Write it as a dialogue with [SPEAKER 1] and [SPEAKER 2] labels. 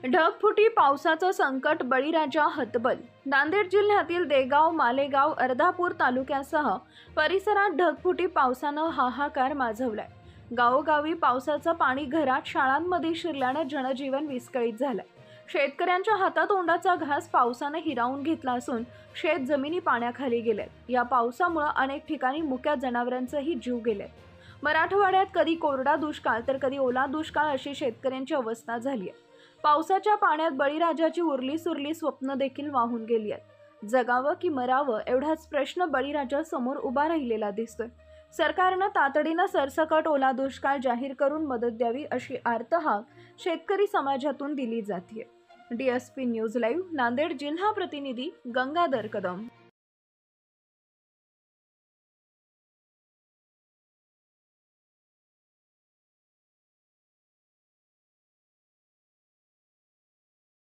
[SPEAKER 1] ढगफुटी पावसाचं संकट, बळीराजा हतबल। नांदेड जिल्ह्यातील देगाव, मालेगाव, अर्धापूर तालुक्यासह परिसरात ढगफुटी पावसानं हाहाकार माजवलाय। गावोगावी पावसाचं पाणी घरात, शाळांमध्ये शिरल्यानं जनजीवन विस्कळीत झालंय। शेतकऱ्यांच्या हातातोंडाचा घास पावसाने हिरावून घेतला असून शेत जमिनी पाण्याखाली गेलेत। या पावसामुळे अनेक ठिकाणी मुक्या जनावरांचाही जीव गेलेत। मराठवाड्यात कधी कोरडा दुष्काळ तर कधी ओला दुष्काळ अशी शेतकऱ्यांची अवस्था झाली आहे। पावसाच्या पाण्यात बळीराजाची उरली सुरली स्वप्न देखील वाहून गेली आहेत। जगावं की मरावं एवढाच प्रश्न बळीराजा समोर उभा राहिलेला दिसतोय। सरकारनं तातडीनं सरसकट ओला दुष्काळ जाहीर करून मदत द्यावी अशी आर्तहाक शेतकरी समाजातून दिली जाते। DSP न्यूज लाईव्ह नांदेड जिल्हा प्रतिनिधी गंगाधर कदम।